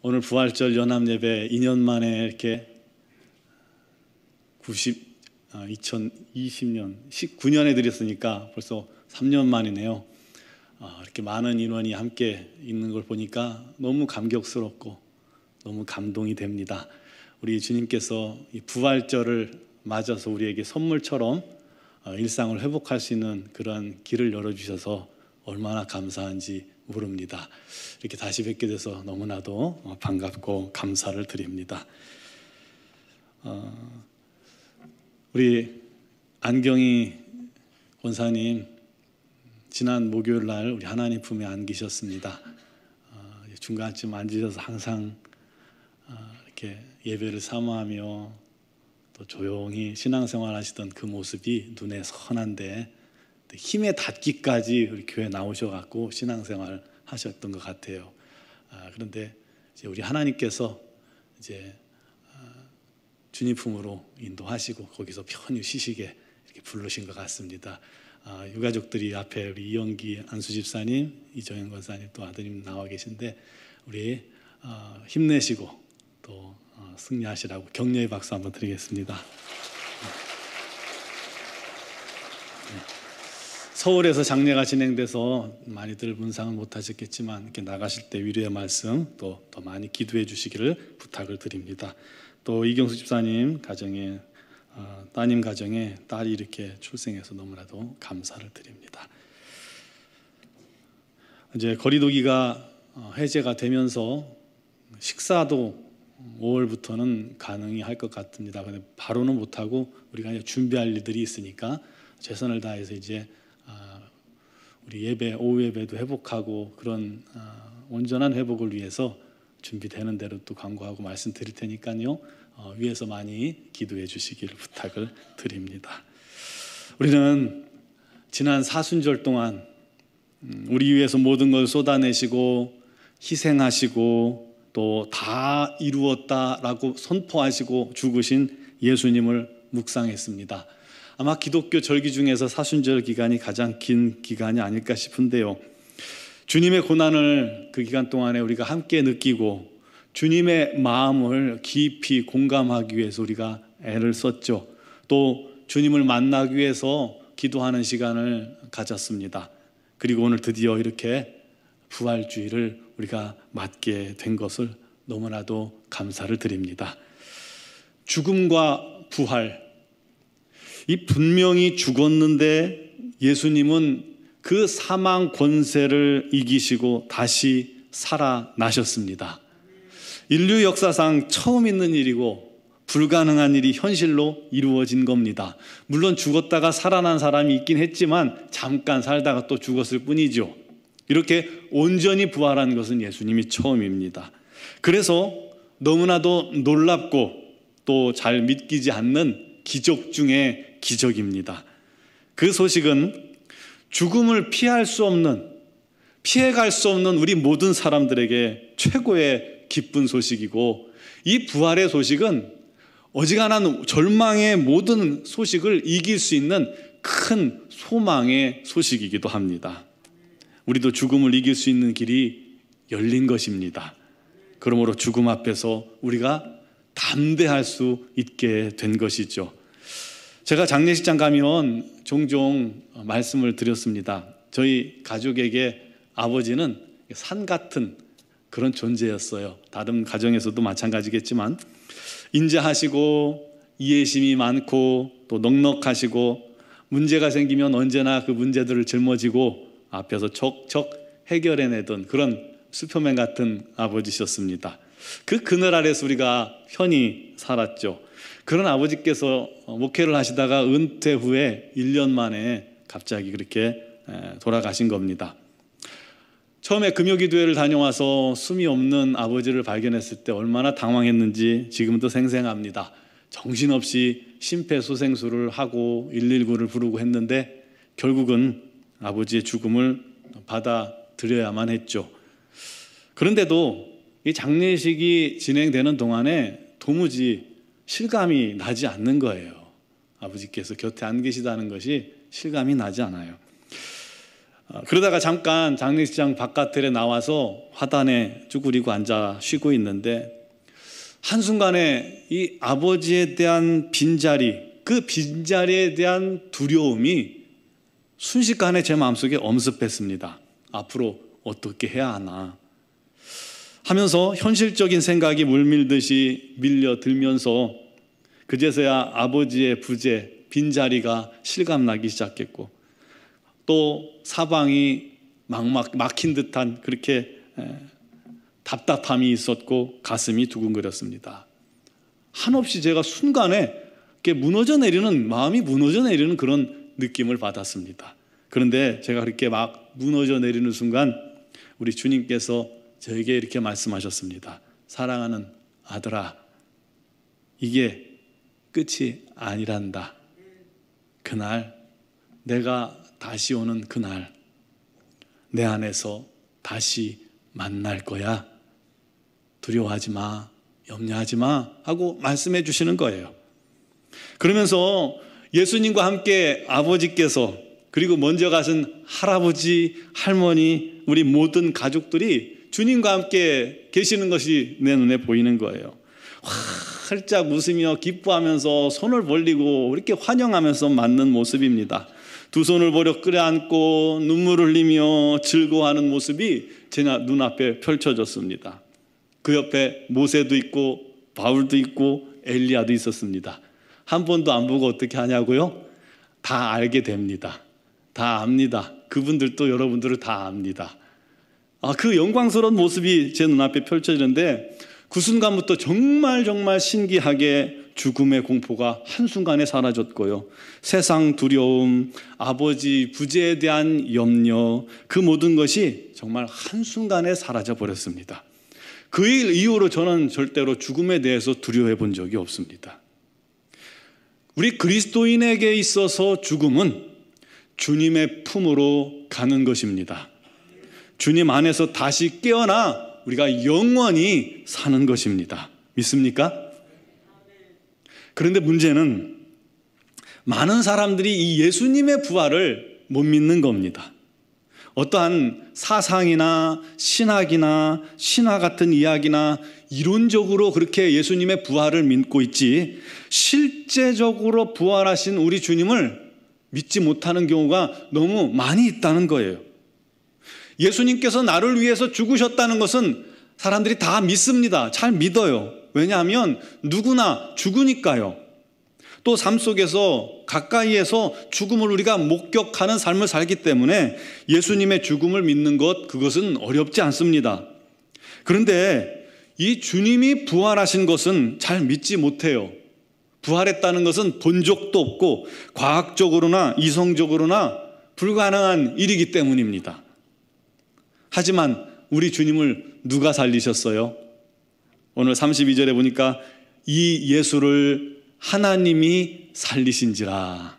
오늘 부활절 연합예배 2년 만에 이렇게 2020년, 19년에 드렸으니까 벌써 3년 만이네요. 이렇게 많은 인원이 함께 있는 걸 보니까 너무 감격스럽고 너무 감동이 됩니다. 우리 주님께서 이 부활절을 맞아서 우리에게 선물처럼 일상을 회복할 수 있는 그런 길을 열어주셔서 얼마나 감사한지 모릅니다. 이렇게 다시 뵙게 돼서 너무나도 반갑고 감사를 드립니다. 우리 안경희 권사님 지난 목요일 날 우리 하나님 품에 안기셨습니다. 중간쯤 앉으셔서 항상 이렇게 예배를 사모하며 또 조용히 신앙생활 하시던 그 모습이 눈에 선한데 힘에 닿기까지 우리 교회 나오셔갖고 신앙생활 하셨던 것 같아요. 그런데 이제 우리 하나님께서 이제 주님 품으로 인도하시고 거기서 편히 쉬시게 이렇게 부르신 것 같습니다. 유가족들이 앞에 우리 이영기 안수 집사님, 이정현 권사님 또 아드님 나와 계신데 우리 힘내시고 또 승리하시라고 격려의 박수 한번 드리겠습니다. 서울에서 장례가 진행돼서 많이들 문상은 못하셨겠지만 이렇게 나가실 때 위로의 말씀 또 더 많이 기도해 주시기를 부탁을 드립니다. 또 이경수 집사님 가정에 따님 가정에 딸이 이렇게 출생해서 너무나도 감사를 드립니다. 이제 거리두기가 해제가 되면서 식사도 5월부터는 가능히 할 것 같습니다. 근데 바로는 못하고 우리가 이제 준비할 일들이 있으니까 최선을 다해서 이제 우리 예배, 오후 예배도 회복하고 그런 온전한 회복을 위해서 준비되는 대로 또 강구하고 말씀드릴 테니까요. 위에서 많이 기도해 주시기를 부탁을 드립니다. 우리는 지난 사순절 동안 우리 위해서 모든 걸 쏟아내시고 희생하시고 또 다 이루었다라고 선포하시고 죽으신 예수님을 묵상했습니다. 아마 기독교 절기 중에서 사순절 기간이 가장 긴 기간이 아닐까 싶은데요. 주님의 고난을 그 기간 동안에 우리가 함께 느끼고 주님의 마음을 깊이 공감하기 위해서 우리가 애를 썼죠. 또 주님을 만나기 위해서 기도하는 시간을 가졌습니다. 그리고 오늘 드디어 이렇게 부활주의를 우리가 맞게 된 것을 너무나도 감사를 드립니다. 죽음과 부활, 이 분명히 죽었는데 예수님은 그 사망 권세를 이기시고 다시 살아나셨습니다. 인류 역사상 처음 있는 일이고 불가능한 일이 현실로 이루어진 겁니다. 물론 죽었다가 살아난 사람이 있긴 했지만 잠깐 살다가 또 죽었을 뿐이죠. 이렇게 온전히 부활한 것은 예수님이 처음입니다. 그래서 너무나도 놀랍고 또 잘 믿기지 않는 기적 중에 기적입니다. 그 소식은 죽음을 피해갈 수 없는 우리 모든 사람들에게 최고의 기쁜 소식이고, 이 부활의 소식은 어지간한 절망의 모든 소식을 이길 수 있는 큰 소망의 소식이기도 합니다. 우리도 죽음을 이길 수 있는 길이 열린 것입니다. 그러므로 죽음 앞에서 우리가 담대할 수 있게 된 것이죠. 제가 장례식장 가면 종종 말씀을 드렸습니다. 저희 가족에게 아버지는 산 같은 그런 존재였어요. 다른 가정에서도 마찬가지겠지만 인자하시고 이해심이 많고 또 넉넉하시고 문제가 생기면 언제나 그 문제들을 짊어지고 앞에서 척척 해결해내던 그런 슈퍼맨 같은 아버지셨습니다. 그 그늘 아래서 우리가 편히 살았죠. 그런 아버지께서 목회를 하시다가 은퇴 후에 1년 만에 갑자기 그렇게 돌아가신 겁니다. 처음에 금요기도회를 다녀와서 숨이 없는 아버지를 발견했을 때 얼마나 당황했는지 지금도 생생합니다. 정신없이 심폐소생술을 하고 119를 부르고 했는데 결국은 아버지의 죽음을 받아들여야만 했죠. 그런데도 이 장례식이 진행되는 동안에 도무지 실감이 나지 않는 거예요. 아버지께서 곁에 안 계시다는 것이 실감이 나지 않아요. 그러다가 잠깐 장례식장 바깥에 나와서 화단에 쭈그리고 앉아 쉬고 있는데 한순간에 이 아버지에 대한 빈자리, 그 빈자리에 대한 두려움이 순식간에 제 마음속에 엄습했습니다. 앞으로 어떻게 해야 하나 하면서 현실적인 생각이 물밀듯이 밀려들면서 그제서야 아버지의 부재, 빈자리가 실감나기 시작했고 또 사방이 막힌 듯한 그렇게 답답함이 있었고 가슴이 두근거렸습니다. 한없이 제가 순간에 무너져 내리는, 마음이 무너져 내리는 그런 느낌을 받았습니다. 그런데 제가 그렇게 막 무너져 내리는 순간 우리 주님께서 저에게 이렇게 말씀하셨습니다. 사랑하는 아들아, 이게 끝이 아니란다. 그날, 내가 다시 오는 그날 내 안에서 다시 만날 거야. 두려워하지 마, 염려하지 마 하고 말씀해 주시는 거예요. 그러면서 예수님과 함께 아버지께서 그리고 먼저 가신 할아버지, 할머니, 우리 모든 가족들이 주님과 함께 계시는 것이 내 눈에 보이는 거예요. 활짝 웃으며 기뻐하면서 손을 벌리고 이렇게 환영하면서 맞는 모습입니다. 두 손을 벌려 끌어안고 눈물을 흘리며 즐거워하는 모습이 제 눈앞에 펼쳐졌습니다. 그 옆에 모세도 있고 바울도 있고 엘리야도 있었습니다. 한 번도 안 보고 어떻게 하냐고요? 다 알게 됩니다. 다 압니다. 그분들도 여러분들을 다 압니다. 그 영광스러운 모습이 제 눈앞에 펼쳐지는데 그 순간부터 정말 신기하게 죽음의 공포가 한순간에 사라졌고요. 세상 두려움, 아버지 부재에 대한 염려, 그 모든 것이 정말 한순간에 사라져 버렸습니다. 그 일 이후로 저는 절대로 죽음에 대해서 두려워해 본 적이 없습니다. 우리 그리스도인에게 있어서 죽음은 주님의 품으로 가는 것입니다. 주님 안에서 다시 깨어나 우리가 영원히 사는 것입니다. 믿습니까? 그런데 문제는 많은 사람들이 이 예수님의 부활을 못 믿는 겁니다. 어떠한 사상이나 신학이나 신화 같은 이야기나 이론적으로 그렇게 예수님의 부활을 믿고 있지 실제적으로 부활하신 우리 주님을 믿지 못하는 경우가 너무 많이 있다는 거예요. 예수님께서 나를 위해서 죽으셨다는 것은 사람들이 다 믿습니다. 잘 믿어요. 왜냐하면 누구나 죽으니까요. 또 삶 속에서 가까이에서 죽음을 우리가 목격하는 삶을 살기 때문에 예수님의 죽음을 믿는 것, 그것은 어렵지 않습니다. 그런데 이 주님이 부활하신 것은 잘 믿지 못해요. 부활했다는 것은 본 적도 없고 과학적으로나 이성적으로나 불가능한 일이기 때문입니다. 하지만 우리 주님을 누가 살리셨어요? 오늘 32절에 보니까 이 예수를 하나님이 살리신지라.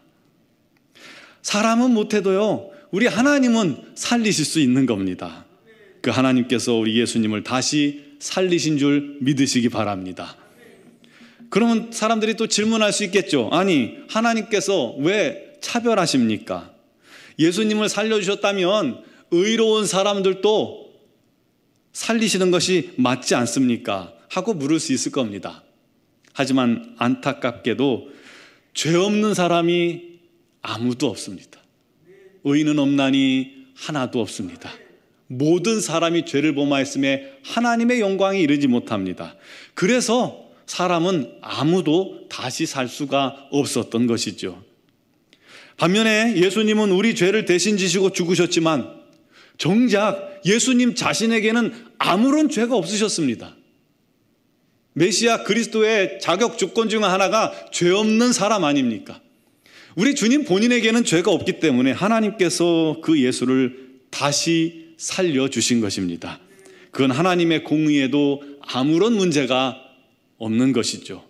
사람은 못해도요, 우리 하나님은 살리실 수 있는 겁니다. 그 하나님께서 우리 예수님을 다시 살리신 줄 믿으시기 바랍니다. 그러면 사람들이 또 질문할 수 있겠죠. 아니, 하나님께서 왜 차별하십니까? 예수님을 살려주셨다면 의로운 사람들도 살리시는 것이 맞지 않습니까? 하고 물을 수 있을 겁니다. 하지만 안타깝게도 죄 없는 사람이 아무도 없습니다. 의인은 없나니 하나도 없습니다. 모든 사람이 죄를 범하였음에 하나님의 영광에 이르지 못합니다. 그래서 사람은 아무도 다시 살 수가 없었던 것이죠. 반면에 예수님은 우리 죄를 대신 지시고 죽으셨지만 정작 예수님 자신에게는 아무런 죄가 없으셨습니다. 메시아 그리스도의 자격 조건 중 하나가 죄 없는 사람 아닙니까? 우리 주님 본인에게는 죄가 없기 때문에 하나님께서 그 예수를 다시 살려주신 것입니다. 그건 하나님의 공의에도 아무런 문제가 없는 것이죠.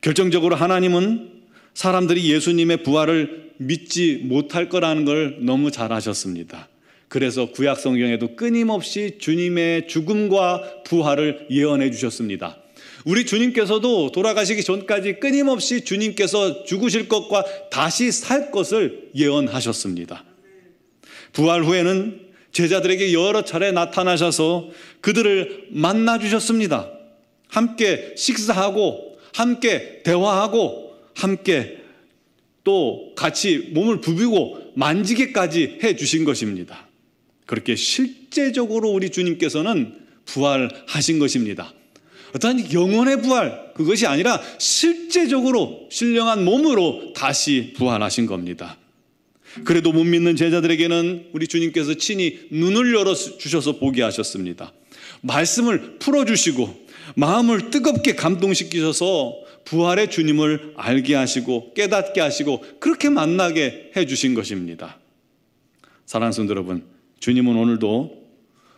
결정적으로 하나님은 사람들이 예수님의 부활을 믿지 못할 거라는 걸 너무 잘 아셨습니다. 그래서 구약 성경에도 끊임없이 주님의 죽음과 부활을 예언해 주셨습니다. 우리 주님께서도 돌아가시기 전까지 끊임없이 주님께서 죽으실 것과 다시 살 것을 예언하셨습니다. 부활 후에는 제자들에게 여러 차례 나타나셔서 그들을 만나 주셨습니다. 함께 식사하고 함께 대화하고 함께 또 같이 몸을 부비고 만지게까지 해 주신 것입니다. 그렇게 실제적으로 우리 주님께서는 부활하신 것입니다. 어떠한 영혼의 부활, 그것이 아니라 실제적으로 신령한 몸으로 다시 부활하신 겁니다. 그래도 못 믿는 제자들에게는 우리 주님께서 친히 눈을 열어주셔서 보게 하셨습니다. 말씀을 풀어주시고 마음을 뜨겁게 감동시키셔서 부활의 주님을 알게 하시고 깨닫게 하시고 그렇게 만나게 해주신 것입니다. 사랑하는 성도 여러분, 주님은 오늘도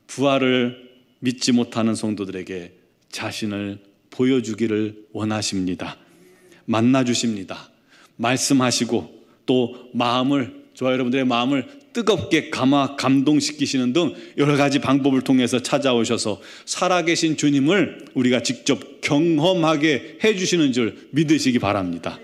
부활을 믿지 못하는 성도들에게 자신을 보여주기를 원하십니다. 만나주십니다. 말씀하시고 또 저와 여러분들의 마음을 뜨겁게 감동시키시는 등 여러 가지 방법을 통해서 찾아오셔서 살아계신 주님을 우리가 직접 경험하게 해주시는 줄 믿으시기 바랍니다.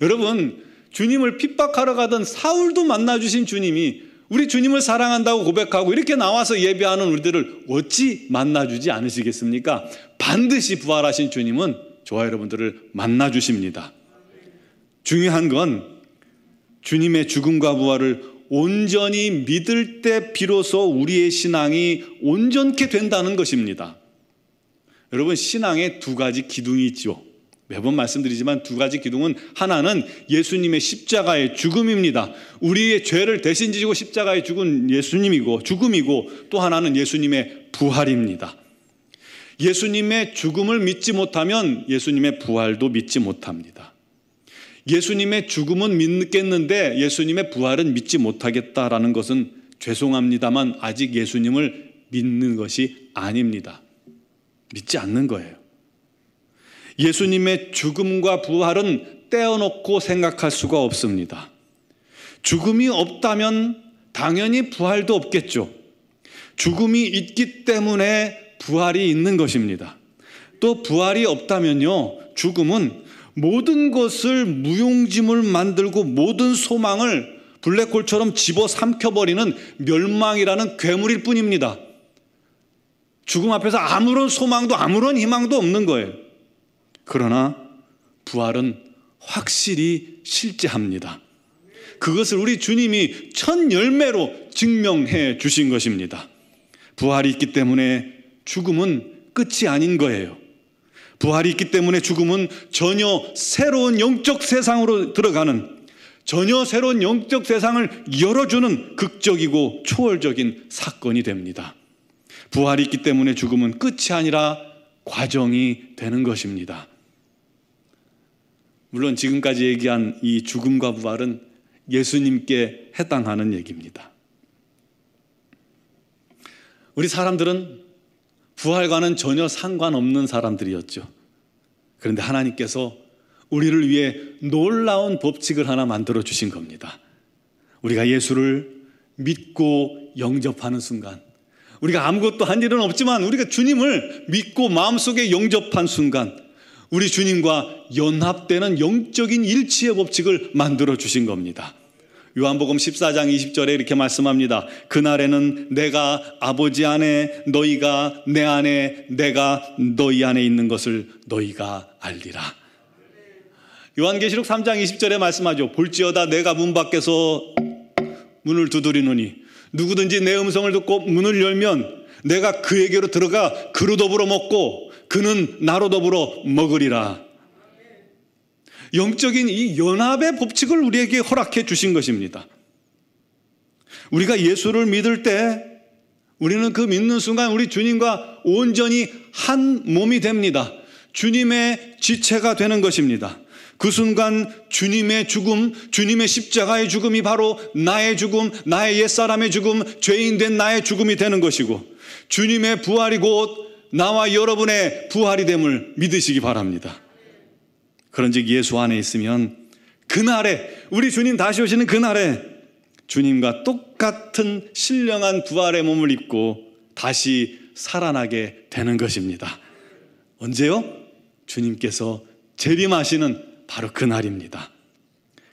여러분, 주님을 핍박하러 가던 사울도 만나주신 주님이 우리 주님을 사랑한다고 고백하고 이렇게 나와서 예배하는 우리들을 어찌 만나주지 않으시겠습니까? 반드시 부활하신 주님은 저와 여러분들을 만나주십니다. 중요한 건 주님의 죽음과 부활을 온전히 믿을 때 비로소 우리의 신앙이 온전케 된다는 것입니다. 여러분, 신앙에 두 가지 기둥이 있죠. 매번 말씀드리지만 두 가지 기둥은, 하나는 예수님의 십자가의 죽음입니다. 우리의 죄를 대신 지시고 십자가에 죽은 예수님이고 죽음이고, 또 하나는 예수님의 부활입니다. 예수님의 죽음을 믿지 못하면 예수님의 부활도 믿지 못합니다. 예수님의 죽음은 믿겠는데 예수님의 부활은 믿지 못하겠다라는 것은 죄송합니다만 아직 예수님을 믿는 것이 아닙니다. 믿지 않는 거예요. 예수님의 죽음과 부활은 떼어놓고 생각할 수가 없습니다. 죽음이 없다면 당연히 부활도 없겠죠. 죽음이 있기 때문에 부활이 있는 것입니다. 또 부활이 없다면요, 죽음은 모든 것을 무용지물 만들고 모든 소망을 블랙홀처럼 집어삼켜버리는 멸망이라는 괴물일 뿐입니다. 죽음 앞에서 아무런 소망도 아무런 희망도 없는 거예요. 그러나 부활은 확실히 실제합니다. 그것을 우리 주님이 첫 열매로 증명해 주신 것입니다. 부활이 있기 때문에 죽음은 끝이 아닌 거예요. 부활이 있기 때문에 죽음은 전혀 새로운 영적 세상으로 들어가는, 전혀 새로운 영적 세상을 열어주는 극적이고 초월적인 사건이 됩니다. 부활이 있기 때문에 죽음은 끝이 아니라 과정이 되는 것입니다. 물론 지금까지 얘기한 이 죽음과 부활은 예수님께 해당하는 얘기입니다. 우리 사람들은 부활과는 전혀 상관없는 사람들이었죠. 그런데 하나님께서 우리를 위해 놀라운 법칙을 하나 만들어 주신 겁니다. 우리가 예수를 믿고 영접하는 순간, 우리가 아무것도 한 일은 없지만 우리가 주님을 믿고 마음속에 영접한 순간 우리 주님과 연합되는 영적인 일치의 법칙을 만들어 주신 겁니다. 요한복음 14장 20절에 이렇게 말씀합니다. 그날에는 내가 아버지 안에, 너희가 내 안에, 내가 너희 안에 있는 것을 너희가 알리라. 요한계시록 3장 20절에 말씀하죠. 볼지어다 내가 문 밖에서 문을 두드리노니 누구든지 내 음성을 듣고 문을 열면 내가 그에게로 들어가 그로 더불어 먹고 그는 나로 더불어 먹으리라. 영적인 이 연합의 법칙을 우리에게 허락해 주신 것입니다. 우리가 예수를 믿을 때 우리는 그 믿는 순간 우리 주님과 온전히 한 몸이 됩니다. 주님의 지체가 되는 것입니다. 그 순간 주님의 죽음, 주님의 십자가의 죽음이 바로 나의 죽음, 나의 옛사람의 죽음, 죄인 된 나의 죽음이 되는 것이고, 주님의 부활이 곧 나와 여러분의 부활이 됨을 믿으시기 바랍니다. 그런즉 예수 안에 있으면 그날에, 우리 주님 다시 오시는 그날에 주님과 똑같은 신령한 부활의 몸을 입고 다시 살아나게 되는 것입니다. 언제요? 주님께서 재림하시는 바로 그날입니다.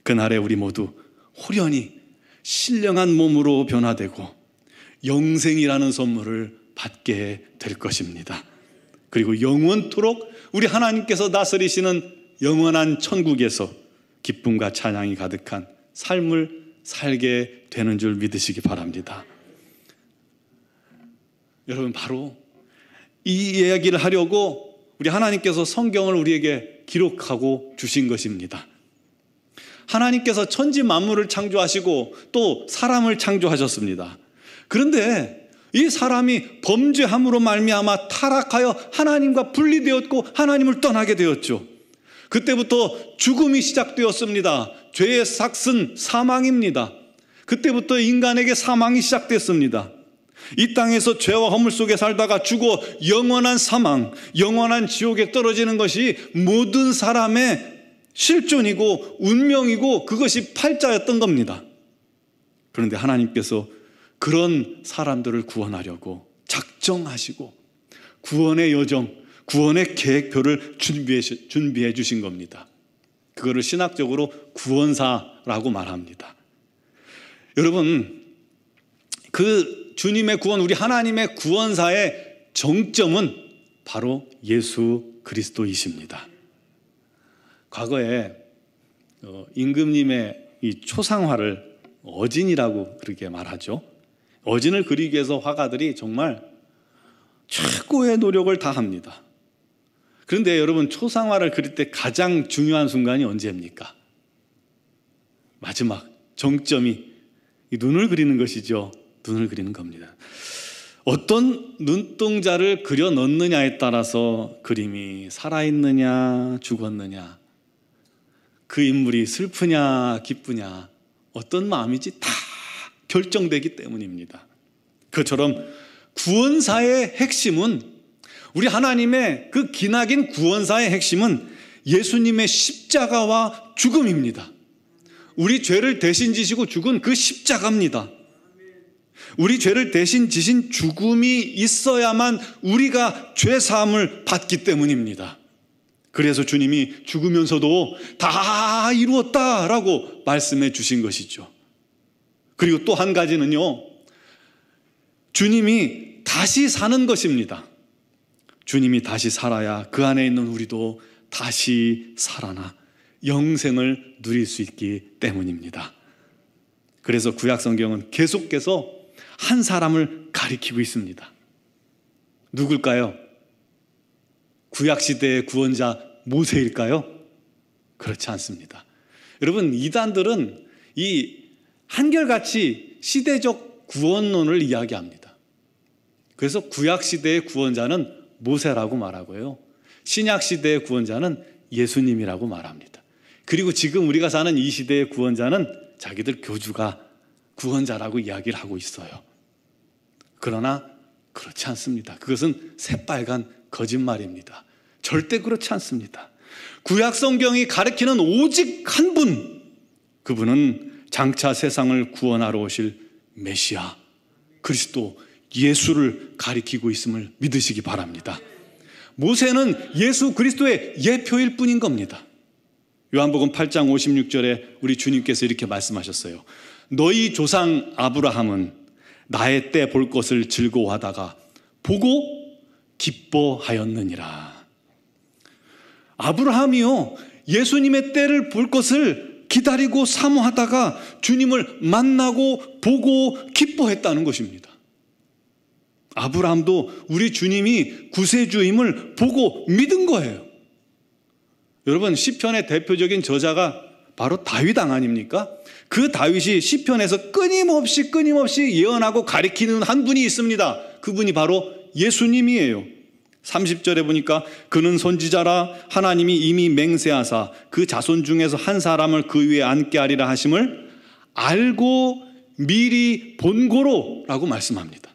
그날에 우리 모두 호련히 신령한 몸으로 변화되고 영생이라는 선물을 받게 될 것입니다. 그리고 영원토록 우리 하나님께서 다스리시는 영원한 천국에서 기쁨과 찬양이 가득한 삶을 살게 되는 줄 믿으시기 바랍니다. 여러분, 바로 이 이야기를 하려고 우리 하나님께서 성경을 우리에게 기록하고 주신 것입니다. 하나님께서 천지 만물을 창조하시고 또 사람을 창조하셨습니다. 그런데 이 사람이 범죄함으로 말미암아 타락하여 하나님과 분리되었고 하나님을 떠나게 되었죠. 그때부터 죽음이 시작되었습니다. 죄의 삭은 사망입니다. 그때부터 인간에게 사망이 시작됐습니다. 이 땅에서 죄와 허물 속에 살다가 죽어 영원한 사망, 영원한 지옥에 떨어지는 것이 모든 사람의 실존이고 운명이고 그것이 팔자였던 겁니다. 그런데 하나님께서 그런 사람들을 구원하려고 작정하시고 구원의 여정, 구원의 계획표를 준비해 주신 겁니다. 그거를 신학적으로 구원사라고 말합니다. 여러분, 그 주님의 구원, 우리 하나님의 구원사의 정점은 바로 예수 그리스도이십니다. 과거에 임금님의 이 초상화를 어진이라고 그렇게 말하죠. 어진을 그리기 위해서 화가들이 정말 최고의 노력을 다합니다. 그런데 여러분, 초상화를 그릴 때 가장 중요한 순간이 언제입니까? 마지막 정점이 이 눈을 그리는 것이죠. 눈을 그리는 겁니다. 어떤 눈동자를 그려 넣느냐에 따라서 그림이 살아있느냐 죽었느냐, 그 인물이 슬프냐 기쁘냐, 어떤 마음이지 다 결정되기 때문입니다. 그처럼 구원사의 핵심은, 우리 하나님의 그 기나긴 구원사의 핵심은 예수님의 십자가와 죽음입니다. 우리 죄를 대신 지시고 죽은 그 십자가입니다. 우리 죄를 대신 지신 죽음이 있어야만 우리가 죄 사함을 받기 때문입니다. 그래서 주님이 죽으면서도 다 이루었다라고 말씀해 주신 것이죠. 그리고 또 한 가지는요, 주님이 다시 사는 것입니다. 주님이 다시 살아야 그 안에 있는 우리도 다시 살아나 영생을 누릴 수 있기 때문입니다. 그래서 구약 성경은 계속해서 한 사람을 가리키고 있습니다. 누굴까요? 구약 시대의 구원자 모세일까요? 그렇지 않습니다. 여러분, 이단들은 이 한결같이 시대적 구원론을 이야기합니다. 그래서 구약 시대의 구원자는 모세라고 말하고요, 신약 시대의 구원자는 예수님이라고 말합니다. 그리고 지금 우리가 사는 이 시대의 구원자는 자기들 교주가 구원자라고 이야기를 하고 있어요. 그러나 그렇지 않습니다. 그것은 새빨간 거짓말입니다. 절대 그렇지 않습니다. 구약 성경이 가리키는 오직 한 분, 그분은 장차 세상을 구원하러 오실 메시아 그리스도 예수를 가리키고 있음을 믿으시기 바랍니다. 모세는 예수 그리스도의 예표일 뿐인 겁니다. 요한복음 8장 56절에 우리 주님께서 이렇게 말씀하셨어요. 너희 조상 아브라함은 나의 때 볼 것을 즐거워하다가 보고 기뻐하였느니라. 아브라함이요, 예수님의 때를 볼 것을 기다리고 사모하다가 주님을 만나고 보고 기뻐했다는 것입니다. 아브라함도 우리 주님이 구세주임을 보고 믿은 거예요. 여러분, 시편의 대표적인 저자가 바로 다윗 아닙니까? 그 다윗이 시편에서 끊임없이 예언하고 가리키는 한 분이 있습니다. 그분이 바로 예수님이에요. 30절에 보니까 그는 선지자라 하나님이 이미 맹세하사 그 자손 중에서 한 사람을 그 위에 앉게 하리라 하심을 알고 미리 본고로라고 말씀합니다.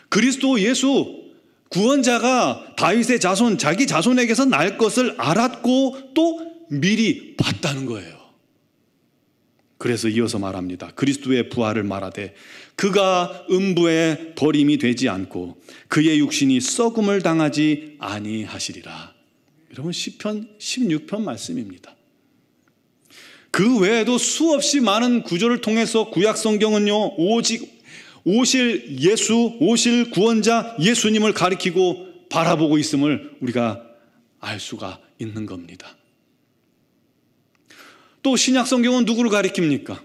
그리스도 예수 구원자가 다윗의 자손, 자기 자손에게서 날 것을 알았고 또 미리 봤다는 거예요. 그래서 이어서 말합니다. 그리스도의 부활을 말하되 그가 음부에 버림이 되지 않고 그의 육신이 썩음을 당하지 아니하시리라. 여러분, 시편 16편 말씀입니다. 그 외에도 수없이 많은 구절을 통해서 구약 성경은요, 오직 오실 예수, 오실 구원자 예수님을 가리키고 바라보고 있음을 우리가 알 수가 있는 겁니다. 또 신약 성경은 누구를 가리킵니까?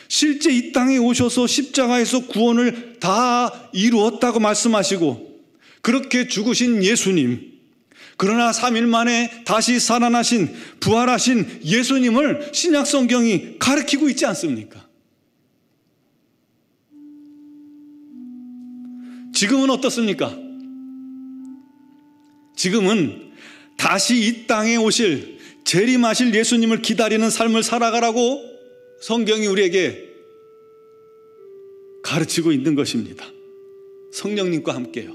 실제 이 땅에 오셔서 십자가에서 구원을 다 이루었다고 말씀하시고 그렇게 죽으신 예수님, 그러나 3일 만에 다시 살아나신 부활하신 예수님을 신약 성경이 가리키고 있지 않습니까? 지금은 어떻습니까? 지금은 다시 이 땅에 오실 재림하실 예수님을 기다리는 삶을 살아가라고 성경이 우리에게 가르치고 있는 것입니다. 성령님과 함께요.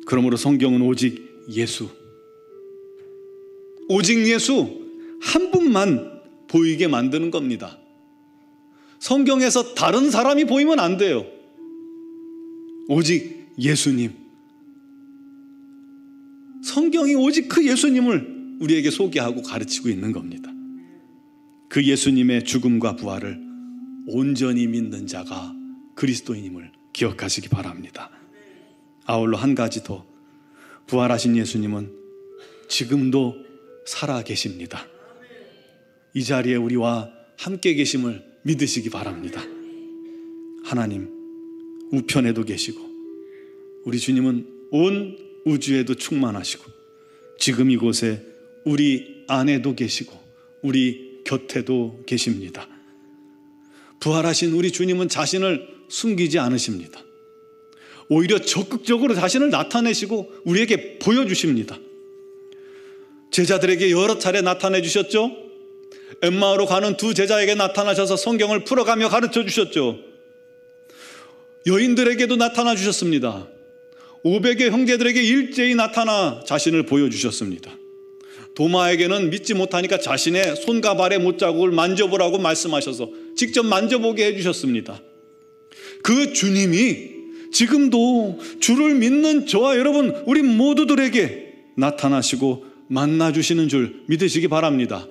그러므로 성경은 오직 예수 한 분만 보이게 만드는 겁니다. 성경에서 다른 사람이 보이면 안 돼요. 오직 예수님. 성경이 오직 그 예수님을 우리에게 소개하고 가르치고 있는 겁니다. 그 예수님의 죽음과 부활을 온전히 믿는 자가 그리스도인임을 기억하시기 바랍니다. 아울러 한 가지 더, 부활하신 예수님은 지금도 살아 계십니다. 이 자리에 우리와 함께 계심을 믿으시기 바랍니다. 하나님 우편에도 계시고 우리 주님은 온 우주에도 충만하시고 지금 이곳에 우리 안에도 계시고 우리 곁에도 계십니다. 부활하신 우리 주님은 자신을 숨기지 않으십니다. 오히려 적극적으로 자신을 나타내시고 우리에게 보여주십니다. 제자들에게 여러 차례 나타내 주셨죠. 엠마오로 가는 두 제자에게 나타나셔서 성경을 풀어가며 가르쳐 주셨죠. 여인들에게도 나타나 주셨습니다. 500의 형제들에게 일제히 나타나 자신을 보여주셨습니다. 도마에게는 믿지 못하니까 자신의 손과 발의 못자국을 만져보라고 말씀하셔서 직접 만져보게 해주셨습니다. 그 주님이 지금도 주를 믿는 저와 여러분 우리 모두들에게 나타나시고 만나주시는 줄 믿으시기 바랍니다.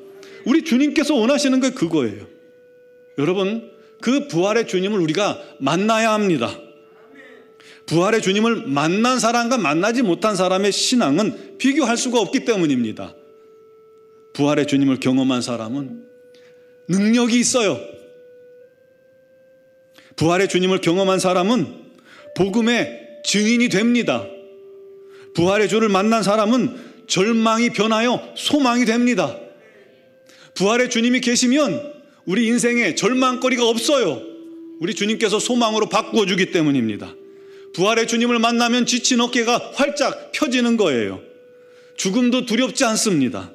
우리 주님께서 원하시는 게 그거예요. 여러분, 그 부활의 주님을 우리가 만나야 합니다. 부활의 주님을 만난 사람과 만나지 못한 사람의 신앙은 비교할 수가 없기 때문입니다. 부활의 주님을 경험한 사람은 능력이 있어요. 부활의 주님을 경험한 사람은 복음의 증인이 됩니다. 부활의 주를 만난 사람은 절망이 변하여 소망이 됩니다. 부활의 주님이 계시면 우리 인생에 절망거리가 없어요. 우리 주님께서 소망으로 바꾸어 주기 때문입니다. 부활의 주님을 만나면 지친 어깨가 활짝 펴지는 거예요. 죽음도 두렵지 않습니다.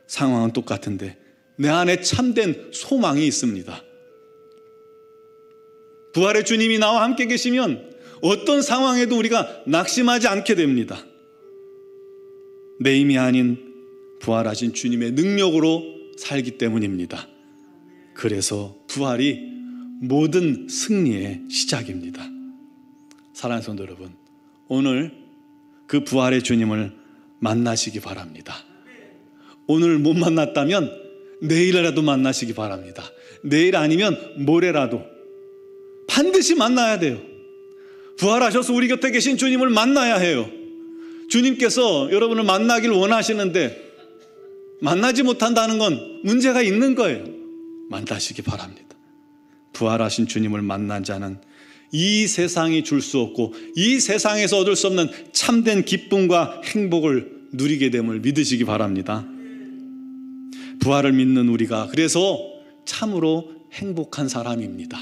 상황은 똑같은데 내 안에 참된 소망이 있습니다. 부활의 주님이 나와 함께 계시면 어떤 상황에도 우리가 낙심하지 않게 됩니다. 내 힘이 아닌 부활하신 주님의 능력으로 살기 때문입니다. 그래서 부활이 모든 승리의 시작입니다. 사랑하는 성도 여러분, 오늘 그 부활의 주님을 만나시기 바랍니다. 오늘 못 만났다면 내일이라도 만나시기 바랍니다. 내일 아니면 모레라도 반드시 만나야 돼요. 부활하셔서 우리 곁에 계신 주님을 만나야 해요. 주님께서 여러분을 만나길 원하시는데 만나지 못한다는 건 문제가 있는 거예요. 만나시기 바랍니다. 부활하신 주님을 만난 자는 이 세상이 줄 수 없고 이 세상에서 얻을 수 없는 참된 기쁨과 행복을 누리게 됨을 믿으시기 바랍니다. 부활을 믿는 우리가 그래서 참으로 행복한 사람입니다.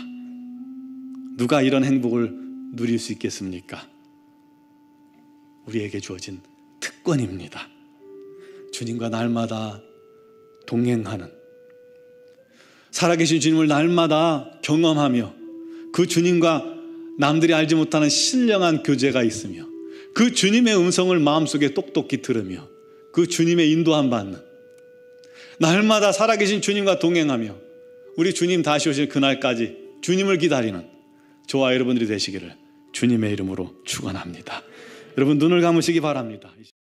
누가 이런 행복을 누릴 수 있겠습니까? 우리에게 주어진 특권입니다. 주님과 날마다 동행하는, 살아계신 주님을 날마다 경험하며 그 주님과 남들이 알지 못하는 신령한 교제가 있으며 그 주님의 음성을 마음속에 똑똑히 들으며 그 주님의 인도함 받는, 날마다 살아계신 주님과 동행하며 우리 주님 다시 오실 그날까지 주님을 기다리는 저와 여러분들이 되시기를 주님의 이름으로 축원합니다. 여러분 눈을 감으시기 바랍니다.